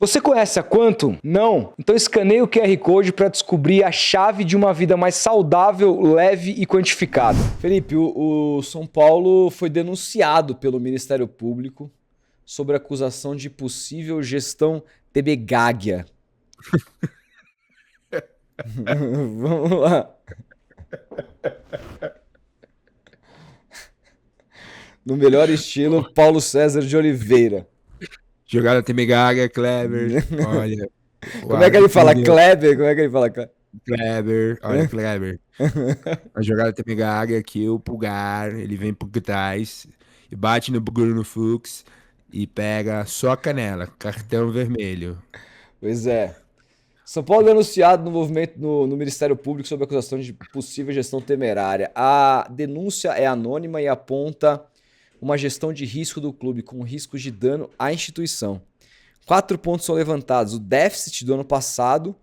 Você conhece a Quantum? Não? Então escaneie o QR Code para descobrir a chave de uma vida mais saudável, leve e quantificada. Felipe, o São Paulo foi denunciado pelo Ministério Público sobre acusação de possível gestão tebegáguia. Vamos lá. No melhor estilo, Paulo César de Oliveira. Jogada Temegaga, Kleber. Olha, o Como é que ele fala árbitro Kleber? Como é que ele fala Kleber? Kleber. Olha, Kleber. A jogada Temegaga aqui, o Pulgar, ele vem por trás e bate no Bruno Fux e pega só a canela, cartão vermelho. Pois é. São Paulo denunciado no movimento no Ministério Público sob acusação de possível gestão temerária. A denúncia é anônima e aponta uma gestão de risco do clube com riscos de dano à instituição. 4 pontos são levantados: o déficit do ano passado,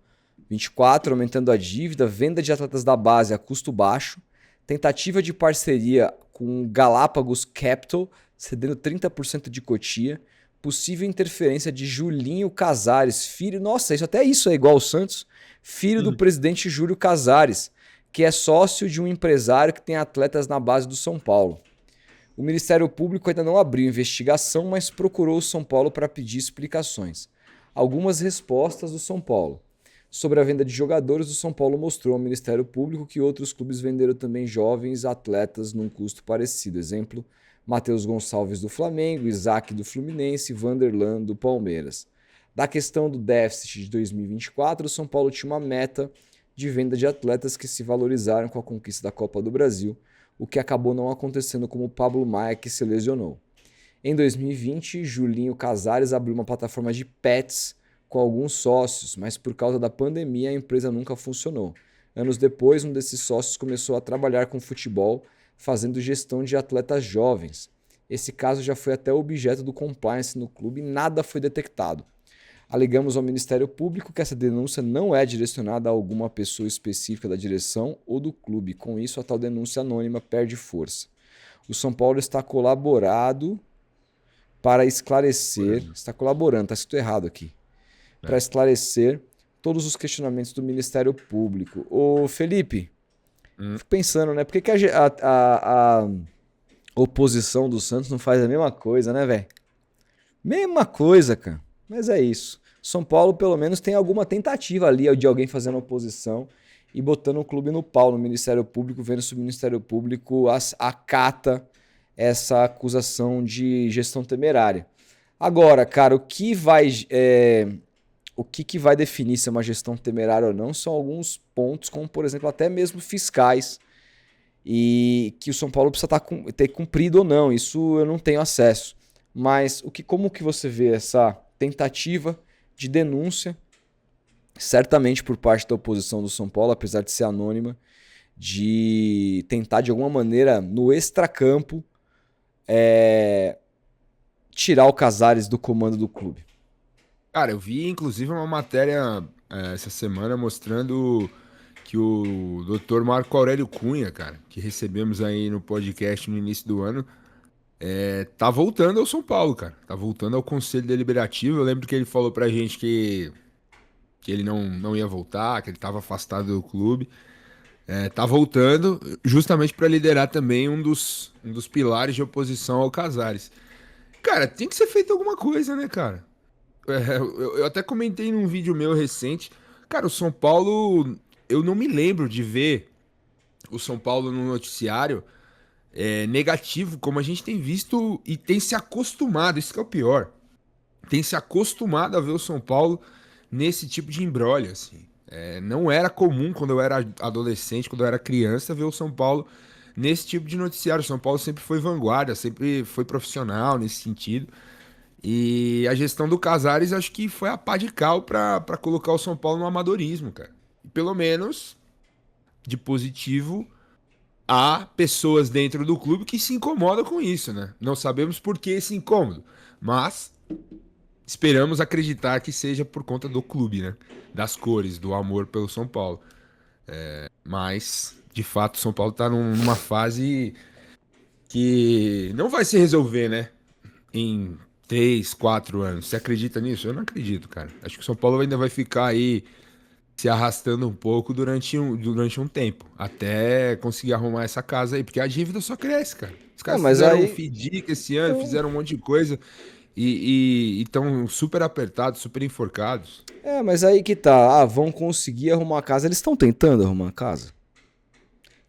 24, aumentando a dívida, venda de atletas da base a custo baixo, tentativa de parceria com Galápagos Capital, cedendo 30% de cotia, possível interferência de Julinho Casares, filho... Nossa, isso é igual ao Santos. Filho do presidente Júlio Casares, que é sócio de um empresário que tem atletas na base do São Paulo. O Ministério Público ainda não abriu investigação, mas procurou o São Paulo para pedir explicações. Algumas respostas do São Paulo. Sobre a venda de jogadores, o São Paulo mostrou ao Ministério Público que outros clubes venderam também jovens atletas num custo parecido. Exemplo, Matheus Gonçalves do Flamengo, Isaac do Fluminense, Vanderlan do Palmeiras. Da questão do déficit de 2024, o São Paulo tinha uma meta de venda de atletas que se valorizaram com a conquista da Copa do Brasil, o que acabou não acontecendo como o Pablo Maia, que se lesionou. Em 2020, Julinho Casares abriu uma plataforma de pets com alguns sócios, mas por causa da pandemia a empresa nunca funcionou. Anos depois, um desses sócios começou a trabalhar com futebol, fazendo gestão de atletas jovens. Esse caso já foi até objeto do compliance no clube e nada foi detectado. Alegamos ao Ministério Público que essa denúncia não é direcionada a alguma pessoa específica da direção ou do clube. Com isso, a tal denúncia anônima perde força. O São Paulo está colaborando para esclarecer... Está colaborando, está escrito errado aqui. Para esclarecer todos os questionamentos do Ministério Público. Ô Felipe, fico pensando, né? Por que a oposição do Santos não faz a mesma coisa, né, velho? Mesma coisa, cara. Mas é isso. São Paulo, pelo menos, tem alguma tentativa ali de alguém fazendo oposição e botando o clube no pau no Ministério Público, vendo se o Ministério Público acata essa acusação de gestão temerária. Agora, cara, o que vai definir se é uma gestão temerária ou não são alguns pontos, como, por exemplo, até mesmo fiscais, e que o São Paulo precisa ter cumprido ou não. Isso eu não tenho acesso. Mas como que você vê essa tentativa de denúncia, certamente por parte da oposição do São Paulo, apesar de ser anônima, de tentar de alguma maneira no extracampo tirar o Casares do comando do clube? Cara, eu vi inclusive uma matéria essa semana mostrando que o Dr. Marco Aurélio Cunha, cara, que recebemos aí no podcast no início do ano, tá voltando ao São Paulo, cara. Tá voltando ao Conselho Deliberativo. Eu lembro que ele falou pra gente que ele não ia voltar, que ele tava afastado do clube. Tá voltando justamente pra liderar também um dos pilares de oposição ao Casares. Cara, tem que ser feito alguma coisa, né, cara? Eu até comentei num vídeo meu recente. Cara, o São Paulo, eu não me lembro de ver o São Paulo no noticiário negativo, como a gente tem visto e tem se acostumado, isso que é o pior. Tem se acostumado a ver o São Paulo nesse tipo de imbróglio, assim. Não era comum quando eu era adolescente, quando eu era criança, ver o São Paulo nesse tipo de noticiário. O São Paulo sempre foi vanguarda, sempre foi profissional nesse sentido. E a gestão do Casares acho que foi a pá de cal pra colocar o São Paulo no amadorismo, cara. E pelo menos, de positivo, há pessoas dentro do clube que se incomodam com isso, né? Não sabemos por que esse incômodo, mas esperamos acreditar que seja por conta do clube, né? Das cores, do amor pelo São Paulo. Mas, de fato, o São Paulo tá numa fase que não vai se resolver, né? Em 3, 4 anos. Você acredita nisso? Eu não acredito, cara. Acho que o São Paulo ainda vai ficar aí se arrastando um pouco durante um tempo, até conseguir arrumar essa casa aí, porque a dívida só cresce, cara. Os Não, caras mas fizeram um aí. FDIC esse ano, Então, fizeram um monte de coisa e estão super apertados, super enforcados. mas aí que tá. Ah, vão conseguir arrumar a casa. Eles estão tentando arrumar a casa.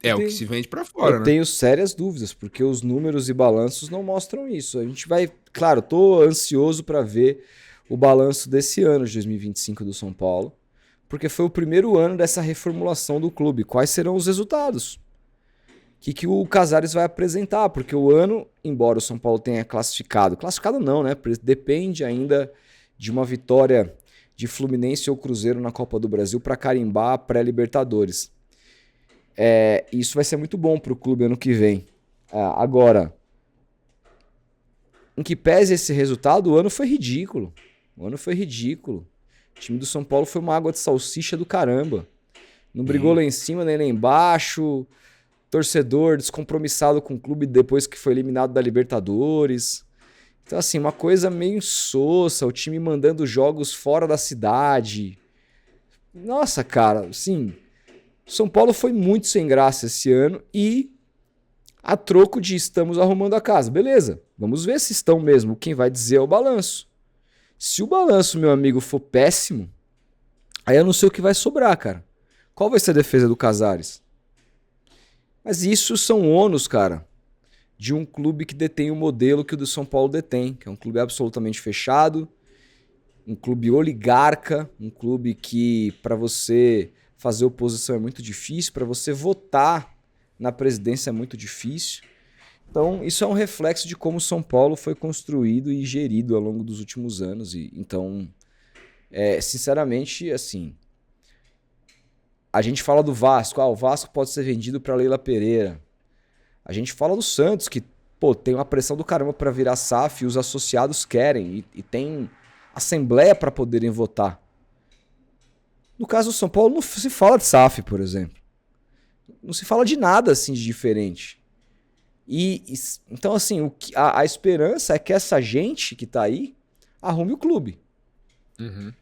Eu É o que tenho, se vende pra eu fora, né? tenho sérias dúvidas, porque os números e balanços não mostram isso. A gente vai. Claro, tô ansioso para ver o balanço desse ano de 2025 do São Paulo, porque foi o primeiro ano dessa reformulação do clube. Quais serão os resultados? Que o Casares vai apresentar, porque o ano, embora o São Paulo tenha classificado não, né? Depende ainda de uma vitória de Fluminense ou Cruzeiro na Copa do Brasil para carimbar a pré-Libertadores. Isso vai ser muito bom para o clube ano que vem. Agora, em que pese esse resultado, o ano foi ridículo. O ano foi ridículo. O time do São Paulo foi uma água de salsicha do caramba. Não brigou Sim. lá em cima nem lá embaixo. Torcedor descompromissado com o clube depois que foi eliminado da Libertadores. Então, assim, uma coisa meio insossa, o time mandando jogos fora da cidade. Nossa, cara, assim, São Paulo foi muito sem graça esse ano e a troco de estamos arrumando a casa. Beleza, vamos ver se estão mesmo. Quem vai dizer é o balanço. Se o balanço, meu amigo, for péssimo, aí eu não sei o que vai sobrar, cara. Qual vai ser a defesa do Casares? Mas isso são ônus, cara, de um clube que detém o modelo que o do São Paulo detém, que é um clube absolutamente fechado, um clube oligarca, um clube que para você fazer oposição é muito difícil, para você votar na presidência é muito difícil. Então, isso é um reflexo de como o São Paulo foi construído e gerido ao longo dos últimos anos. Então, sinceramente, assim, a gente fala do Vasco, o Vasco pode ser vendido para Leila Pereira. A gente fala do Santos, que tem uma pressão do caramba para virar SAF e os associados querem, e tem assembleia para poderem votar. No caso do São Paulo, não se fala de SAF, por exemplo. Não se fala de nada assim de diferente. Então, assim, a esperança é que essa gente que tá aí arrume o clube. Uhum.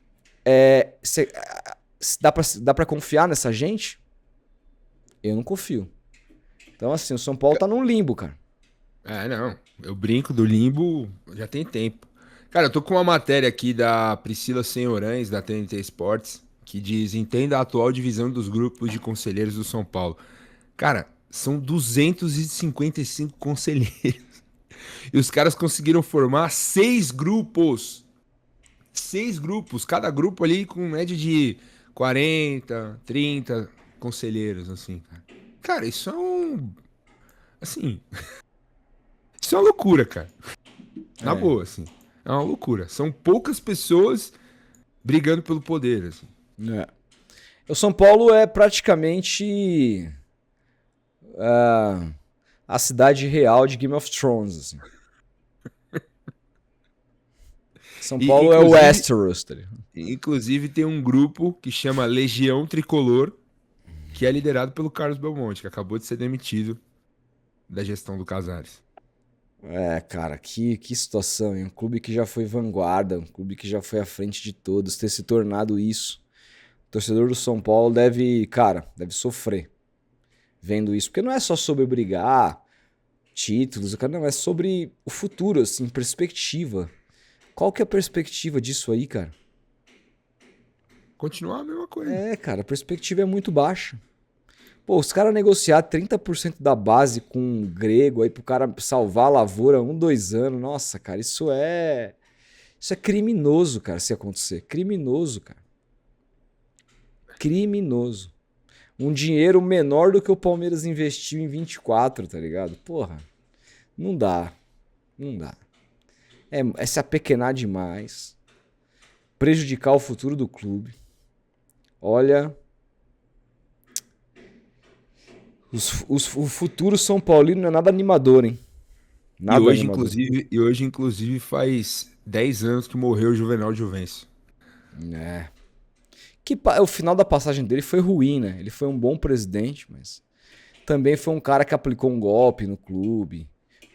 Dá pra confiar nessa gente? Eu não confio. Então, assim, o São Paulo tá num limbo, cara. Não. Eu brinco do limbo já tem tempo. Cara, eu tô com uma matéria aqui da Priscila Senhorães, da TNT Sports, que diz: entenda a atual divisão dos grupos de conselheiros do São Paulo. Cara, são 255 conselheiros. E os caras conseguiram formar 6 grupos. 6 grupos. Cada grupo ali com média de 40, 30 conselheiros, assim, cara. Cara, isso é um. Assim. Isso é uma loucura, cara. Na É. boa, assim. É uma loucura. São poucas pessoas brigando pelo poder, assim. É. O São Paulo é praticamente a cidade real de Game of Thrones. Assim. São E, Paulo é o inclusive, Westeros. Tá ligado? inclusive, tem um grupo que chama Legião Tricolor, que é liderado pelo Carlos Belmonte, que acabou de ser demitido da gestão do Casares. Cara, que situação, hein? Um clube que já foi vanguarda, um clube que já foi à frente de todos, ter se tornado isso. O torcedor do São Paulo deve sofrer vendo isso. Porque não é só sobre brigar, títulos, cara, não, é sobre o futuro, assim, perspectiva. Qual que é a perspectiva disso aí, cara? Continuar a mesma coisa. Cara, a perspectiva é muito baixa. Pô, os caras negociar 30% da base com um grego aí pro cara salvar a lavoura 2 anos. Nossa, cara, isso é criminoso, cara, se acontecer. Criminoso, cara. Criminoso. Um dinheiro menor do que o Palmeiras investiu em 24, tá ligado? Porra, não dá. Não dá. É se apequenar demais. Prejudicar o futuro do clube. Olha, o futuro São Paulino não é nada animador, hein? E Nada hoje, animador. inclusive, faz 10 anos que morreu o Juvenal Juvencio. É. O final da passagem dele foi ruim, né? Ele foi um bom presidente, mas também foi um cara que aplicou um golpe no clube.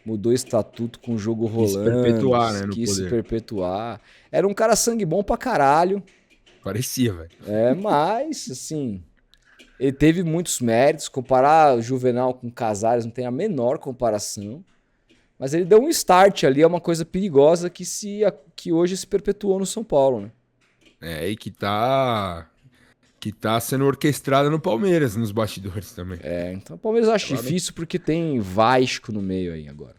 mudou o estatuto com o jogo Quis se rolando, perpetuar, né, no quis se poder. perpetuar. Era um cara sangue bom pra caralho, Parecia, velho. mas, assim, ele teve muitos méritos. Comparar o Juvenal com o Casares não tem a menor comparação. Mas ele deu um start ali, é uma coisa perigosa que hoje se perpetuou no São Paulo, né? É, e que tá sendo orquestrada no Palmeiras, nos bastidores também. Então o Palmeiras eu acho Ela não- difícil porque tem Vasco no meio aí agora.